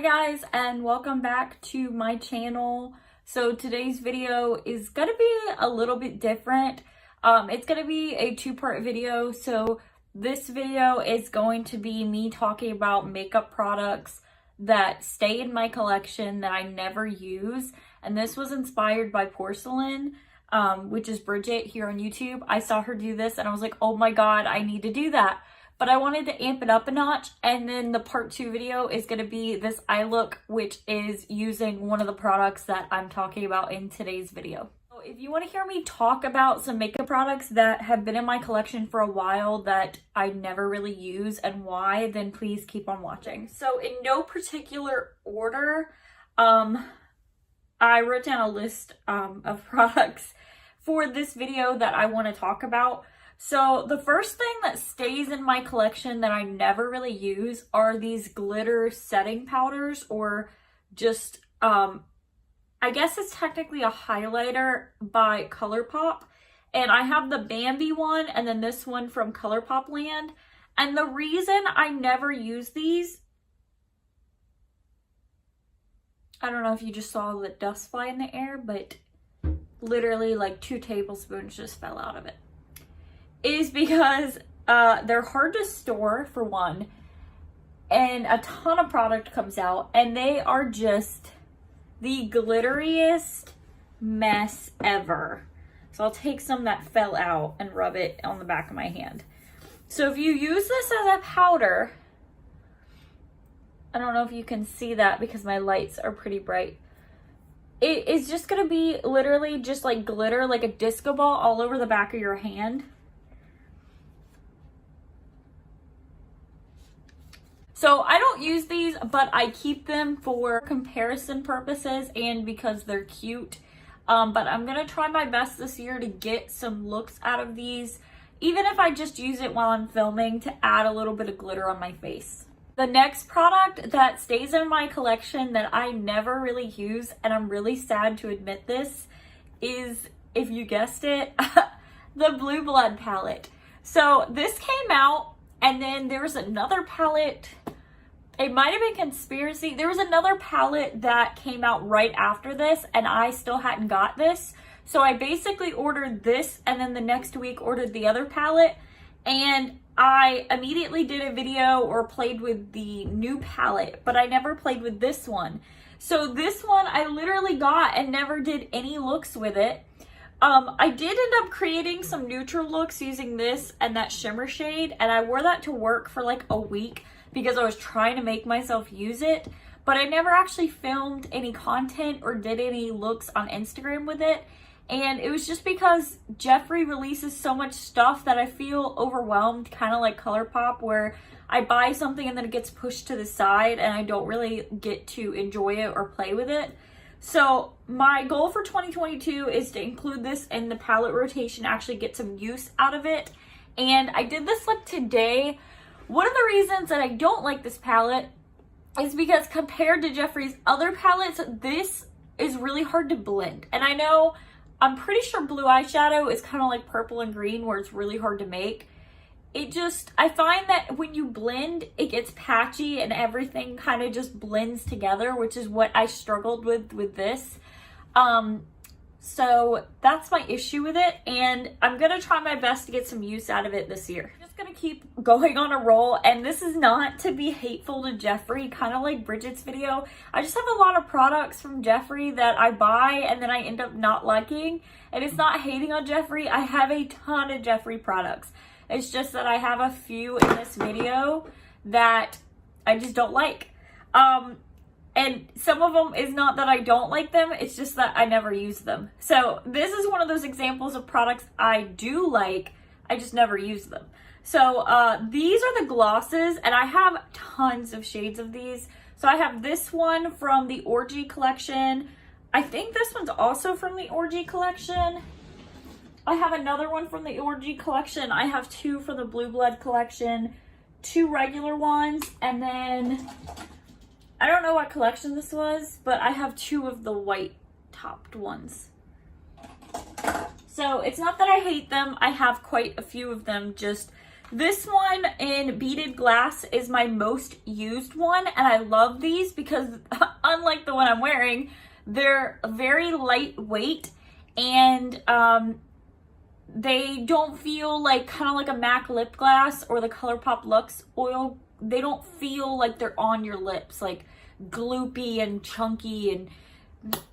Hi guys, and welcome back to my channel. So today's video is gonna be a little bit different. It's gonna be a two-part video. So this video is going to be me talking about makeup products that stay in my collection that I never use. And this was inspired by Porcelain, which is Bridget here on YouTube. I saw her do this and I was like, oh my god, I need to do that. But I wanted to amp it up a notch, and then the part 2 video is going to be this eye look, which is using one of the products that I'm talking about in today's video. So if you want to hear me talk about some makeup products that have been in my collection for a while that I never really use and why, then please keep on watching. So in no particular order, I wrote down a list of products for this video that I want to talk about. So the first thing that stays in my collection that I never really use are these glitter setting powders, or just, I guess it's technically a highlighter by Colourpop. And I have the Bambi one and then this one from Colourpop Land. And the reason I never use these, I don't know if you just saw the dust fly in the air, but literally like 2 tablespoons just fell out of it, is because they're hard to store, for one, and a ton of product comes out and they are just the glitteriest mess ever. So I'll take some that fell out and rub it on the back of my hand. So if you use this as a powder, I don't know if you can see that because my lights are pretty bright. It is just gonna be literally just like glitter, like a disco ball all over the back of your hand. So I don't use these, but I keep them for comparison purposes and because they're cute. But I'm gonna try my best this year to get some looks out of these, even if I just use it while I'm filming to add a little bit of glitter on my face. The next product that stays in my collection that I never really use, and I'm really sad to admit this, is, if you guessed it, the Blue Blood palette. So this came out, and then there was another palette. It might have been Conspiracy. There was another palette that came out right after this, and I still hadn't got this. So I basically ordered this, and then the next week ordered the other palette. And I immediately did a video or played with the new palette, but I never played with this one. So this one I literally got and never did any looks with it. I did end up creating some neutral looks using this and that shimmer shade, and I wore that to work for like a week because I was trying to make myself use it, but I never actually filmed any content or did any looks on Instagram with it. And it was just because Jeffree releases so much stuff that I feel overwhelmed, kind of like Colourpop, where I buy something and then it gets pushed to the side and I don't really get to enjoy it or play with it. So my goal for 2022 is to include this in the palette rotation, actually get some use out of it. And I did this look today. One of the reasons that I don't like this palette is because compared to Jeffree's other palettes, this is really hard to blend. And I know, I'm pretty sure blue eyeshadow is kind of like purple and green where it's really hard to make. I find that when you blend, it gets patchy and everything kind of just blends together, which is what I struggled with this. So that's my issue with it, and I'm gonna try my best to get some use out of it this year. I'm just gonna keep going on a roll, and this is not to be hateful to Jeffree, kind of like Bridget's video. I just have a lot of products from Jeffree that I buy and then I end up not liking, and it's not hating on Jeffree. I have a ton of Jeffree products. It's just that I have a few in this video that I just don't like. And some of them is not that I don't like them, it's just that I never use them. So this is one of those examples of products I do like, I just never use them. So these are the glosses, and I have tons of shades of these. So I have this one from the Orgy collection. I think this one's also from the Orgy collection. I have another one from the Orgy collection. I have 2 for the Blue Blood collection, 2 regular ones, and then I don't know what collection this was, but I have 2 of the white topped ones. So it's not that I hate them. I have quite a few of them, just This one in beaded glass is my most used one, and I love these because unlike the one I'm wearing, they're very lightweight, and they don't feel like kind of like a MAC lip gloss or the Colourpop Luxe oil. They don't feel like they're on your lips, like gloopy and chunky and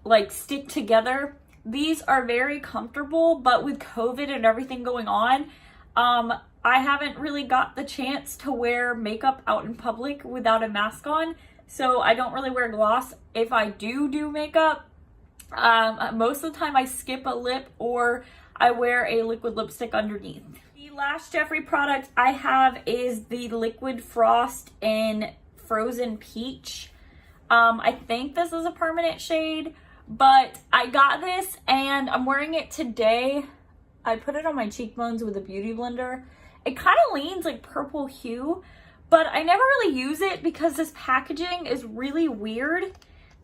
like stick together. These are very comfortable, but with COVID and everything going on, I haven't really got the chance to wear makeup out in public without a mask on, so I don't really wear gloss. If I do makeup, most of the time I skip a lip or I wear a liquid lipstick underneath. The last Jeffree product I have is the Liquid Frost in Frozen Peach. I think this is a permanent shade, but I got this and I'm wearing it today. I put it on my cheekbones with a beauty blender. It kind of leans like purple hue, but I never really use it because this packaging is really weird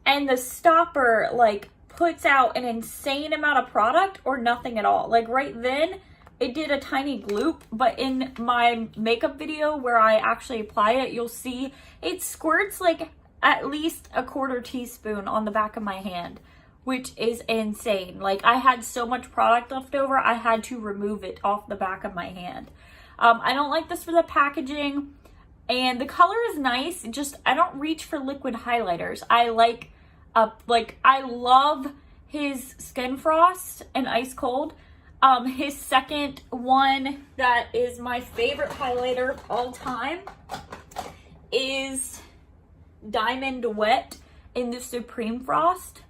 and the stopper like puts out an insane amount of product or nothing at all. Like right then it did a tiny gloop, but in my makeup video where I actually apply it, you'll see it squirts like at least a quarter teaspoon on the back of my hand, which is insane. Like I had so much product left over, I had to remove it off the back of my hand. I don't like this for the packaging, and the color is nice. Just I don't reach for liquid highlighters. I I love his Skin Frost and Ice Cold. His second one that is my favorite highlighter of all time is Diamond Wet in the Supreme Frost.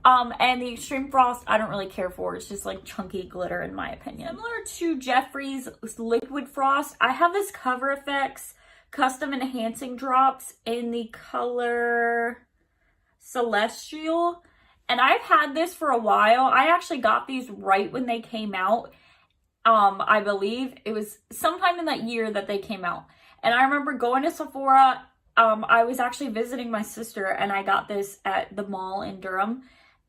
And the Extreme Frost, I don't really care for. It's just like chunky glitter in my opinion. Similar to Jeffree's Liquid Frost, I have this CoverFX Custom Enhancing Drops in the color Celestial. And I've had this for a while. I actually got these right when they came out. I believe it was sometime in that year that they came out. And I remember going to Sephora. I was actually visiting my sister and I got this at the mall in Durham.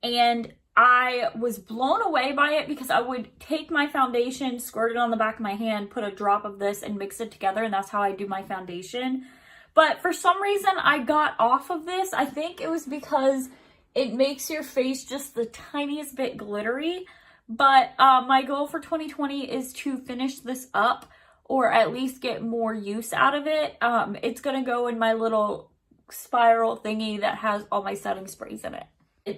And I was blown away by it because I would take my foundation, squirt it on the back of my hand, put a drop of this and mix it together, and that's how I do my foundation. But for some reason I got off of this. I think it was because it makes your face just the tiniest bit glittery. But my goal for 2020 is to finish this up or at least get more use out of it. It's gonna go in my little spiral thingy that has all my setting sprays in it.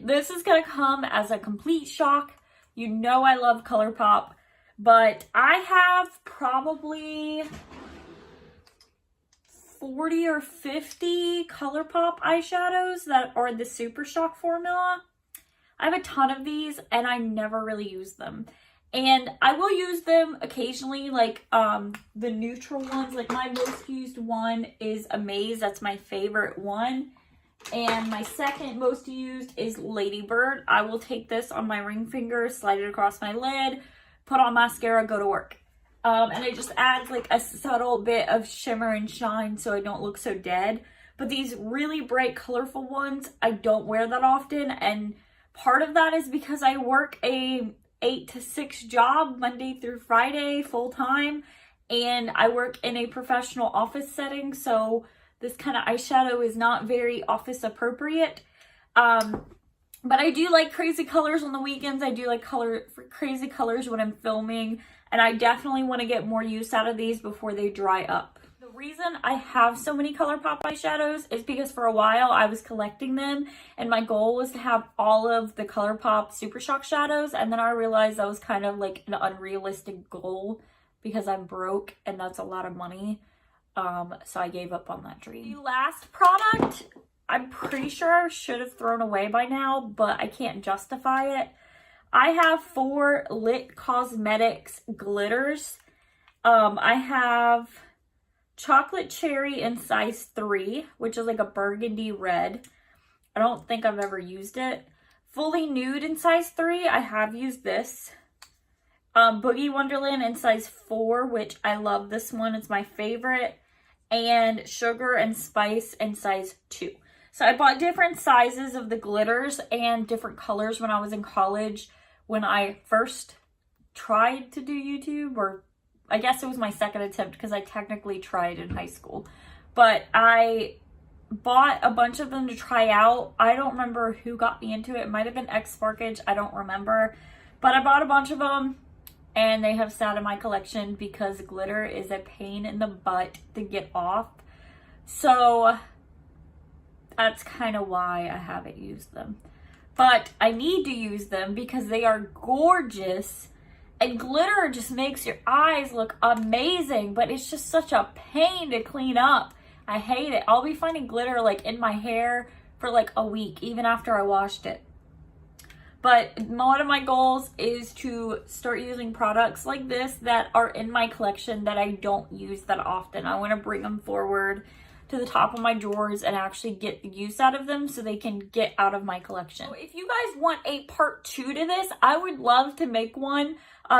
This is going to come as a complete shock. You know I love Colourpop, but I have probably 40 or 50 Colourpop eyeshadows that are the SuperShock formula. I have a ton of these and I never really use them. And I will use them occasionally, like the neutral ones. Like my most used one is Amaze. That's my favorite one. And my second most used is Ladybird. I will take this on my ring finger, slide it across my lid, put on mascara, go to work. And it just adds like a subtle bit of shimmer and shine so I don't look so dead. But these really bright, colorful ones, I don't wear that often. And part of that is because I work a 8 to 6 job Monday through Friday full time. And I work in a professional office setting, so this kind of eyeshadow is not very office appropriate. But I do like crazy colors on the weekends. I do like crazy colors when I'm filming. And I definitely want to get more use out of these before they dry up. The reason I have so many Colourpop eyeshadows is because for a while I was collecting them. And my goal was to have all of the Colourpop SuperShock shadows. And then I realized that was kind of like an unrealistic goal because I'm broke and that's a lot of money. So I gave up on that dream. The last product, I'm pretty sure I should have thrown away by now, but I can't justify it. I have 4 Lit Cosmetics glitters. I have Chocolate Cherry in size 3, which is like a burgundy red. I don't think I've ever used it. Fully Nude in size 3, I have used this. Boogie Wonderland in size 4, which I love this one. It's my favorite. And Sugar and Spice in size 2. So I bought different sizes of the glitters and different colors when I was in college. When I first tried to do YouTube or I guess it was my second attempt because I technically tried in high school. But I bought a bunch of them to try out. I don't remember who got me into it. It might have been Sparkage. I don't remember. But I bought a bunch of them and they have sat in my collection because glitter is a pain in the butt to get off. So that's kind of why I haven't used them. But I need to use them because they are gorgeous. And glitter just makes your eyes look amazing, but it's just such a pain to clean up. I hate it. I'll be finding glitter like in my hair for like a week, even after I washed it. But one of my goals is to start using products like this that are in my collection that I don't use that often. I want to bring them forward to the top of my drawers and actually get the use out of them so they can get out of my collection. So if you guys want a part 2 to this, I would love to make one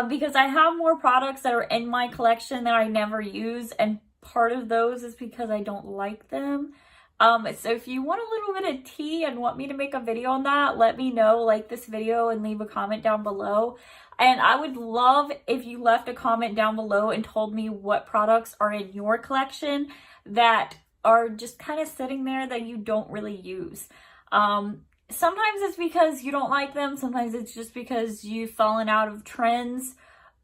because I have more products that are in my collection that I never use, and part of those is because I don't like them. So if you want a little bit of tea and want me to make a video on that, let me know, like this video and leave a comment down below. And I would love if you left a comment down below and told me what products are in your collection that are just kind of sitting there that you don't really use. Sometimes it's because you don't like them. Sometimes it's just because you've fallen out of trends.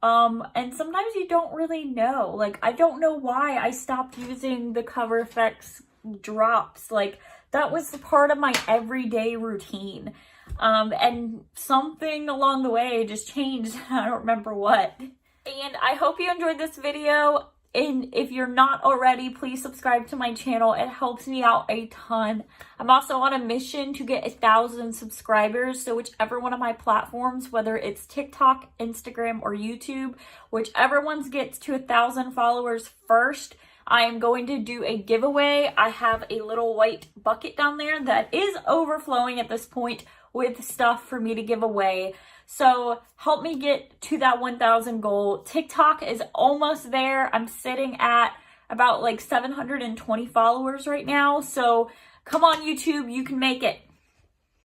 And sometimes you don't really know. Like, I don't know why I stopped using the CoverFX drops. Like, that was part of my everyday routine. And something along the way just changed. I don't remember what. And I hope you enjoyed this video. And if you're not already, please subscribe to my channel. It helps me out a ton. I'm also on a mission to get 1,000 subscribers. So whichever one of my platforms, whether it's TikTok, Instagram, or YouTube, whichever one gets to 1,000 followers first, I am going to do a giveaway. I have a little white bucket down there that is overflowing at this point with stuff for me to give away. So help me get to that 1,000 goal. TikTok is almost there. I'm sitting at about like 720 followers right now. So come on, YouTube, you can make it.